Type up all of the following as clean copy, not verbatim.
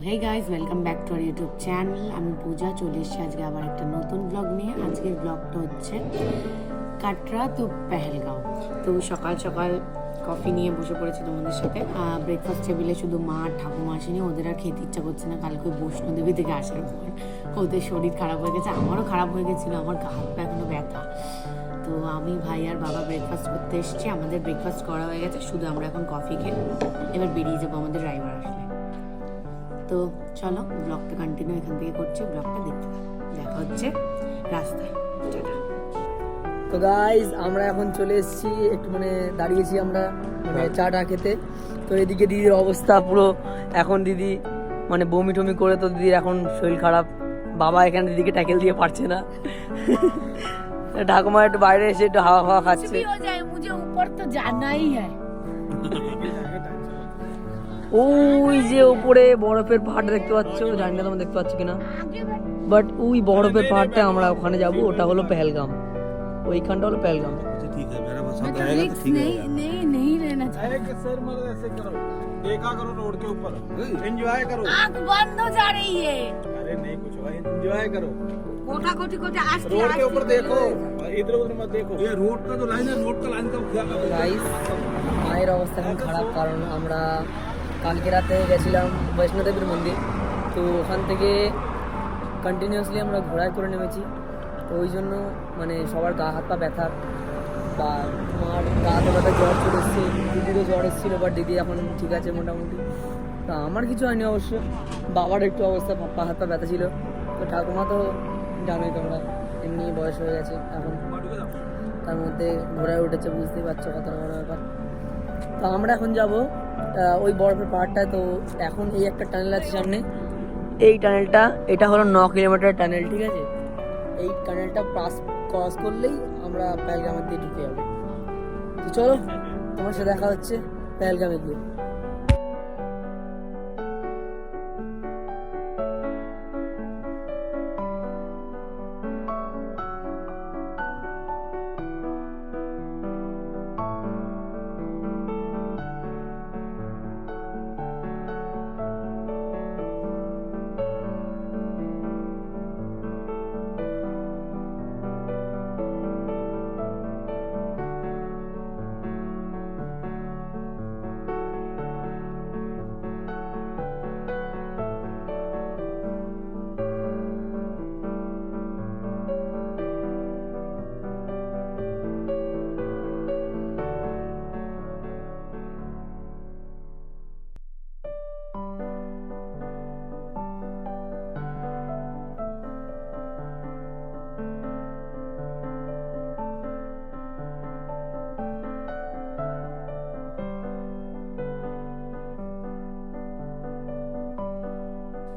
Hey guys, welcome back to our YouTube channel. আমি পূজা, চলে এসেছি আজকে আবার একটা নতুন ব্লগ নিয়ে। আজকের ব্লগটা হচ্ছে কাটরা তো পেহেলগাঁও। তো সকাল সকাল কফি নিয়ে বসে পড়েছি তোমাদের সাথে। ব্রেকফাস্ট টেবিলে শুধু মা আর ঠাকুমা আসেনি, ওদের আর খেতে ইচ্ছা করছে না। কালকে বৈষ্ণোদেবী থেকে আসার পর ওদের শরীর খারাপ হয়ে গেছে, আমারও খারাপ হয়ে গেছিলো, আমার গা হাত পা এখনো ব্যথা। তো আমি, ভাই আর বাবা ব্রেকফাস্ট করতে এসেছি। আমাদের ব্রেকফাস্ট করা হয়ে গেছে, শুধু আমরা এখন কফি খেয়ে এবার বেরিয়ে যাবো আমাদের ড্রাইভার আসলে। তো চলো ব্লগটা কন্টিনিউ এখান থেকে করছি, ব্লগটা দেখতে দেখা হচ্ছে রাস্তায়। তো গাইজ আমরা এখন চলে এসেছি, একটু দাঁড়িয়েছি আমরা চাটা খেতে। তো এদিকে দিদির অবস্থা পুরো, এখন দিদি বমি টমি করে, তো দিদির এখন শরীর খারাপ। বাবা এখানে দিদিকে ট্যাকেল দিয়ে পারছে না। ঠাকুমা একটু বাইরে এসে একটু হাওয়া হাওয়া খাচ্ছে। ওই যে উপরে বরফের পাহাড় দেখতে পাচ্ছ, জানি না তোমরা দেখতে পাচ্ছ কিনা, বাট ওই বরফের পাহাড়টা আমরা ওখানে যাব, ওটা হলো পেহেলগাম। ওইখানটা হলো পেহেলগাম। ठीक है, मेरा पसंद आएगा तो ठीक है। नहीं रहना चाहिए। सर मतलब ऐसे करो, देखा करो रोड के ऊपर, एंजॉय करो। आँख बंद हो जा रही है। अरे नहीं कुछ भाई, एंजॉय करो। कोठा कोठी कोठा रोड के ऊपर देखो, इधर उधर मत देखो। ये रोड का जो लाइन है, रोड का लाइन का क्या গাইস মায়ের অবস্থা এখন খারাপ, কারণ আমরা কালকে রাতে গেছিলাম বৈষ্ণোদেবীর মন্দির। তো ওখান থেকে কন্টিনিউয়াসলি আমরা ঘোড়ায় করে নেমেছি। তো ওই জন্য সবার গা হাত পা ব্যথা, বা মার গা হাতে ব্যথা, জ্বর চলে এসছে, দিদিরও জ্বর এসেছিলো, বাট দিদি এখন ঠিক আছে মোটামুটি। তো আমার কিছু হয়নি অবশ্য, বাবার একটু অবস্থা পা হাত পা ব্যথা ছিল। তো ঠাকুমা তো জানোই তোমরা, এমনি বয়স হয়ে গেছে এখন, তার মধ্যে ঘোড়ায় উঠেছে, বুঝতেই পারছো কত বড় ব্যাপার। তো আমরা এখন যাব ওই বরফের পাহাড়টায়। তো এখন এই একটা টানেল আছে সামনে, এই টানেলটা, এটা হলো 9 কিলোমিটার টানেল, ঠিক আছে। এই টানেলটা ক্রস করলেই আমরা পেহেলগামের দিয়ে ঢুকে যাবো। তো চলো, তোমার সাথে দেখা হচ্ছে পেহেলগামে গিয়ে।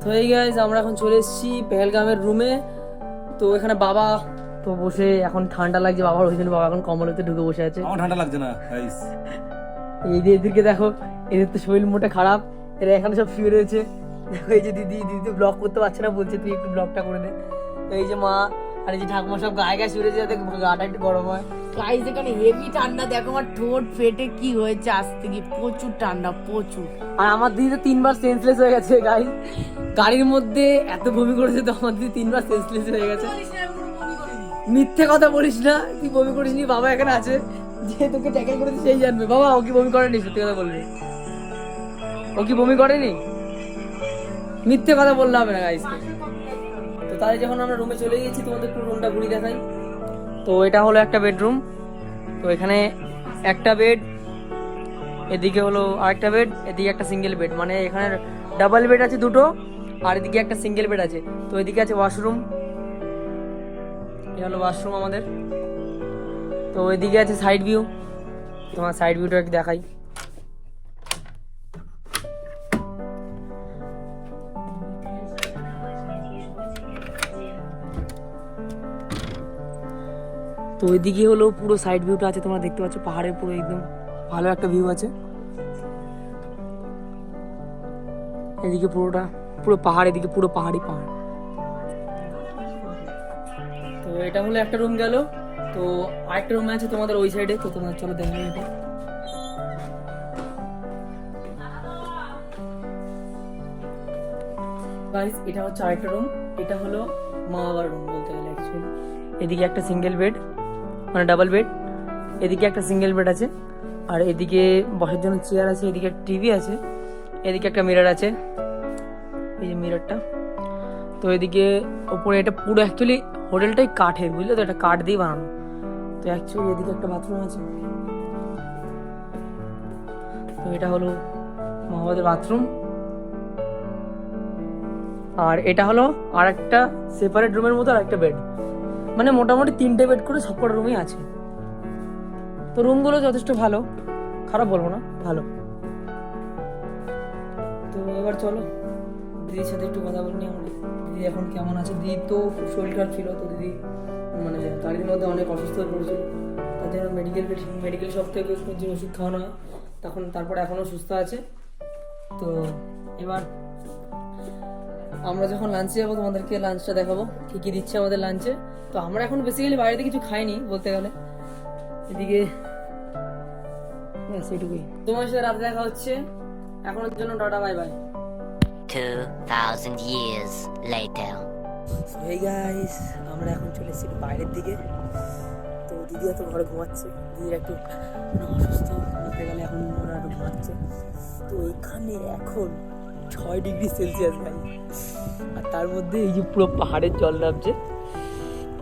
তো এই গাইজ আমরা এখন চলে এসেছি পেহেলগামের রুমে। তো এখানে বাবা তো বসে, এখন ঠান্ডা লাগছে বাবার, ওই জন্য বাবা এখন কম্বলেতে ঢুকে বসে আছে। আমার ঠান্ডা লাগছে না গাইস। এই যে এদেরকে দেখো, এদের তো শরীর মোটে খারাপ, এরা এখানে সব শুয়ে রয়েছে। এই যে দিদি তো ব্লগ করতে পারছে না, বলছে তুই একটু ব্লগটা করে দে। তো এই যে মা আর এই যে ঠাকুমা সব গায়ে গায়ে শুয়ে রয়েছে, যাতে গাটা একটু গরম হয়। গাইস এখানে হেভি ঠান্ডা, দেখো আমার ঠোঁট ফেটে কি হয়েছে আজ থেকে, প্রচুর ঠান্ডা প্রচুর। আর আমার দিদি তো 3বার সেন্সলেস হয়ে গেছে গাইস, গাড়ির মধ্যে এত বমি করেছে। তো আমার দিদি 3বার সেন্সলেস হয়ে গেছে। মিথ্যে কথা বলিস না, তুই বমি করিস নি। বাবা এখানে আছে, যে তোকে ট্যাকেল করেছে সেই জানবে। বাবা ও কি বমি করেনি? সত্যি কথা বলবে, ও কি বমি করেনি? মিথ্যে কথা বললে হবে না গাইসকে। তো তাই যখন আমরা রুমে চলে গেছি, তোমাদের পুরো রুমটা ঘুরিয়ে দেখাই। তো এটা হলো একটা বেডরুম। তো এখানে একটা বেড, এদিকে হলো আরেকটা বেড, এদিকে একটা সিঙ্গেল বেড, এখানে ডাবল বেড আছে দুটো, আর এদিকে একটা সিঙ্গেল বেড আছে। তো এদিকে আছে ওয়াশরুম, এটা হলো ওয়াশরুম আমাদের। তো এদিকে আছে সাইড ভিউ, তোমার সাইড ভিউটা একটু দেখাই। তো ওইদিকে হলো পুরো সাইড ভিউটা আছে, তোমরা দেখতে পাচ্ছ পাহাড়ের পুরো একদম ভালো একটা ভিউ আছে। এদিকে পুরো পাহাড়, এদিকে পুরো পাহাড়ি পাহাড়। তো এটা হলো একটা রুম গেল। তো আরেকটা রুম আছে তোমাদের ওই সাইডে, তো তোমাদের চলো দেখো এটা। গাইস এটা হচ্ছে আরেকটা রুম, এটা হলো মা বাবার রুম বলতে গেলে অ্যাকচুয়ালি। এদিকে একটা সিঙ্গেল বেড, মানে ডাবল বেড, এদিকে একটা সিঙ্গেল বেড আছে, আর এদিকে বসার জন্য চেয়ার আছে, এদিকে টিভি আছে, এদিকে একটা মিরর আছে, এই যে মিররটা। তো এদিকে ওপরে এটা পুরো অ্যাকচুয়ালি হোটেলটাই কাঠের, বুঝলে তো, এটা কাঠ দিয়ে বানানো। তো অ্যাকচুয়ালি এদিকে একটা বাথরুম আছে। তো এটা হলো মা বাবাদের বাথরুম, আর এটা হলো আর একটা সেপারেট রুমের মতো আর একটা বেড, মানে মোটামুটি 3টে বেড করে সবকটা রুমই আছে। তো রুমগুলো যথেষ্ট ভালো, খারাপ বলবো না, ভালো। তো এবার চলো দিদির সাথে একটু কথা বলি আমরা। দিদি এখন কেমন আছে? দিদি তো খুব শরীর খারাপ ছিল, তো দিদি মানে গাড়ির মধ্যে অনেক অসুস্থ হয়ে পড়েছিল, তার জন্য মেডিকেল শপ থেকে যে ওষুধ খাওয়ানো হয়, তারপরে এখনও সুস্থ আছে। তো এবার আমরা যখন লাঞ্চে যাবো তোমাদেরকে লাঞ্চটা দেখাবো, কী কী দিচ্ছে আমাদের লাঞ্চে। তো আমরা এখন বেসিক্যালি বাইরেতে কিছু খাইনি বলতে গেলে, এদিকে সেইটুকুই। তোমার সাথে রাতে দেখা হচ্ছে, এখনের জন্য tata, bye bye. 2000 years later. এই গাইস আমরা এখন চলে এসেছি একটু বাইরের দিকে। তো দিদি তো ঘরে ঘুমাচ্ছে, দিদির একটু অসুস্থ বলতে গেলে, এখন ওরা একটু ঘুমাচ্ছে। তো এখানে এখন 6 ডিগ্রি সেলসিয়াস গাই, আর তার মধ্যে এই যে পুরো পাহাড়ের জল নামছে,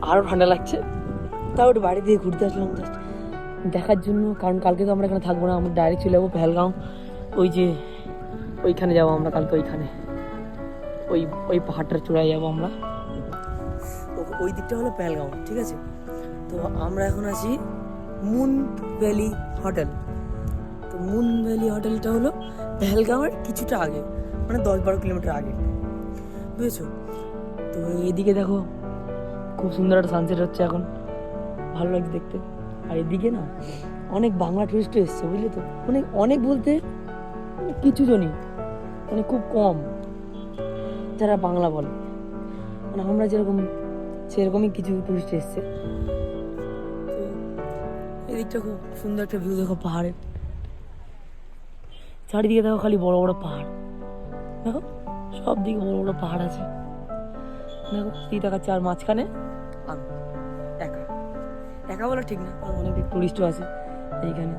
আরও ঠান্ডা লাগছে। তাও একটু বাড়ি দিয়ে ঘুরতে আসলাম জাস্ট দেখার জন্য, কারণ কালকে তো আমরা এখানে থাকবো না, আমরা ডাইরেক্ট চলে যাবো পেহেলগাঁও। ওই যে ওইখানে যাবো আমরা কালকে, ওইখানে ওই পাহাড়টার চূড়ায় যাবো আমরা, ওই দিকটা হলো পেহেলগাঁও, ঠিক আছে। তো আমরা এখন আছি মুন ভ্যালি হোটেল। তো মুন ভ্যালি হোটেলটা হলো পেহেলগাঁওয়ের কিছুটা আগে, মানে 10-12 কিলোমিটার আগে, বুঝেছো। তো এদিকে দেখো খুব সুন্দর একটা সানসেট হচ্ছে এখন, ভালো লাগছে দেখতে। আর এদিকে না অনেক বাংলা টুরিস্ট এসছে, বুঝলে তো, মানে অনেক বলতে কিছু জনই, মানে খুব কম যারা বাংলা বলে, মানে আমরা যেরকম সেরকমই কিছু টুরিস্ট এসছে। তো এদিকটা খুব সুন্দর একটা ভিউ, দেখো পাহাড়ের চারিদিকে, দেখো খালি বড় বড় পাহাড়, দেখো সব দিকে বড় বড় পাহাড় আছে, দেখো দিদি দেখাচ্ছে। আর মাঝখানে আমি একা বলা ঠিক না, কারণ অনেক টুরিস্টও আছে এইখানে।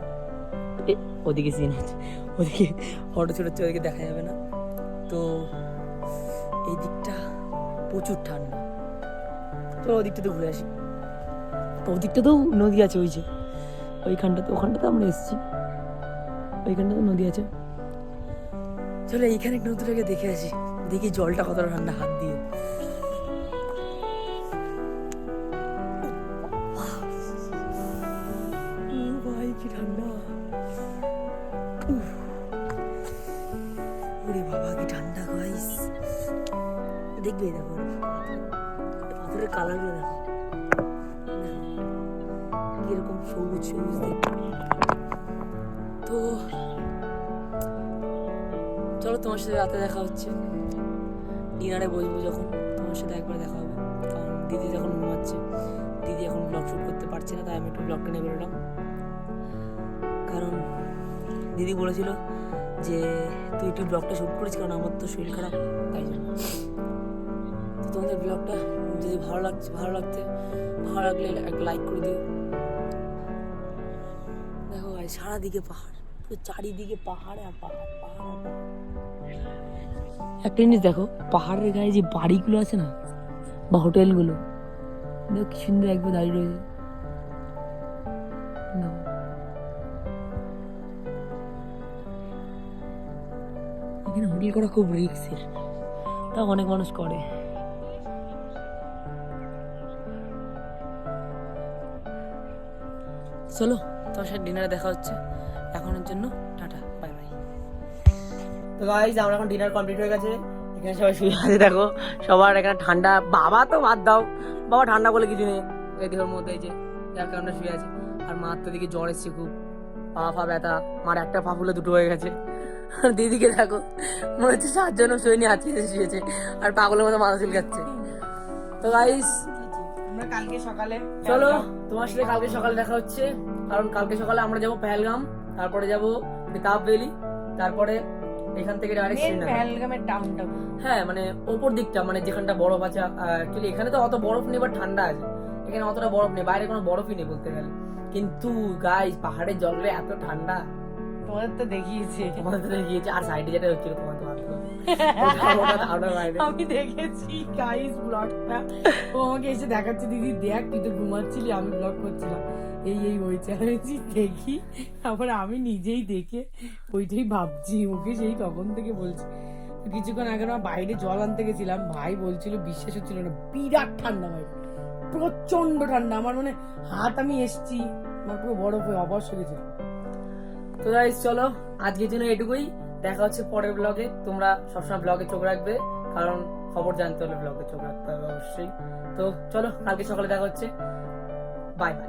ওদিকে সিন আছে, ওদিকে ফটো ছোটাচ্ছে, ওদিকে দেখা যাবে না। তো এই দিকটা প্রচুর ঠান্ডা, তো ওদিকটাতে ঘুরে আসি। ওদিকটাতেও নদী আছে, ওই যে ওখানটাতে আমরা এসেছি, ওইখানটাতে নদী আছে। চলো এইখানে নদীটাকে দেখে আসি, দেখি জলটা কতটা ঠান্ডা, হাত দিয়ে। ভাই কি ঠান্ডা, ওরে বাবা কি ঠান্ডা গাইস। দেখবে দেখো পাথরের কালারগুলো, দেখো কিরকম সবুজ সবুজ দেখবে। তো চলো তোমার সাথে রাতে দেখা হচ্ছে, ডিনারে বসবো যখন, তোমার সাথে একবার দেখা হবে। কারণ দিদি যখন ঘুমাচ্ছে, দিদি এখন ব্লগ শ্যুট করতে পারছে না, তাই আমি একটু ব্লগটা নিয়ে বেরোলাম। কারণ দিদি বলেছিল যে তুই একটু ব্লগটা শ্যুট করিস, কারণ আমার তো শরীর খারাপ, তাই জন্য। তো তোমাদের ব্লগটা যদি ভালো লাগলে একটা লাইক করে দিও। দেখো ভাই সারাদিকে পাহাড়, পুরো চারিদিকে পাহাড় আর পাহাড়, পাহাড় আর পাহাড়। একটা জিনিস দেখো, পাহাড়ের গায়ে যে বাড়িগুলো আছে না, বা হোটেলগুলো, দেখো কি সুন্দর একবার দাঁড়িয়ে রয়েছে। এখানে হোটেল করা খুব রিস্কের, তাও অনেক মানুষ করে। চলো তোমার সাথে ডিনারে দেখা হচ্ছে, এখনের জন্য টাটা, বাই বাই। তো গাইস আমরা এখন ডিনার কমপ্লিট হয়ে গেছে, এখানে সবাই শুয়ে আছে, দেখো সবার এখানে ঠান্ডা। বাবা তো বাদ দাও, বাবা ঠান্ডা বলে কিছু নেই, এই দেহের মধ্যে এই যে যার কারণে শুয়ে আছে। আর মার তো দিকে জ্বর এসছে খুব, পা ব্যথা, মার একটা পা ফুলে দুটো হয়ে গেছে। আর দিদিকে দেখো মনে হচ্ছে 7 জন সৈন্য আছে শুয়েছে, আর পাগলের মতো মাথা চুলকাচ্ছে। তো গাইস আমরা কালকে সকালে চলো তোমার সাথে কালকে সকালে দেখা হচ্ছে, কারণ কালকে সকালে আমরা যাবো পেহেলগাম, তারপরে যাবো বেতাব ভ্যালি, তারপরে এখান থেকে ডাইরেক্ট মেন শ্রীনগর। পেহেলগামের টাউনটা। হ্যাঁ মানে ওপর দিকটা, মানে যেখানটা বরফ আছে। অ্যাকচুয়ালি এখানে তো অত বরফ নেই, বাট ঠান্ডা আছে। এখানে অতটা বরফ নেই, বাইরে কোনো বরফই নেই বলতে গেলে। কিন্তু গাইস পাহাড়ের জলরে এত ঠান্ডা, তোমাদের তো দেখিয়েছে। তোমাদের তো গিয়েছে। আর সাইডে যেটা হচ্ছিল তোমার তো আমি দেখেছি গাইস ব্লগটা, ও আমাকে এসে দেখাচ্ছে, দিদি দেখ তুই তো ঘুমাচ্ছিলি, আমি ব্লগ করছিলাম, এই হয়েছে। আমি বলছি, দেখি। তারপরে আমি নিজেই দেখে ওইটাই ভাবছি, ওকে সেই তখন থেকে বলছি। তো কিছুক্ষণ আগে আমরা বাইরে জল আনতে গেছিলাম, ভাই বলছিল বিশ্বাস হচ্ছিল না, বিরাট ঠান্ডা ভাই, প্রচন্ড ঠান্ডা। আমার মানে হাত, আমি এসছি আমার পুরো বরফ হয়ে অবশ হয়ে গেছে। তো গাইস চলো আজকের জন্য এটুকুই, দেখা হচ্ছে পরের ব্লগে। তোমরা সবসময় ব্লগে চোখ রাখবে, কারণ খবর জানতে হলে ব্লগে চোখ রাখতে হবে অবশ্যই। তো চলো কালকে সকালে দেখা হচ্ছে, বাই বাই।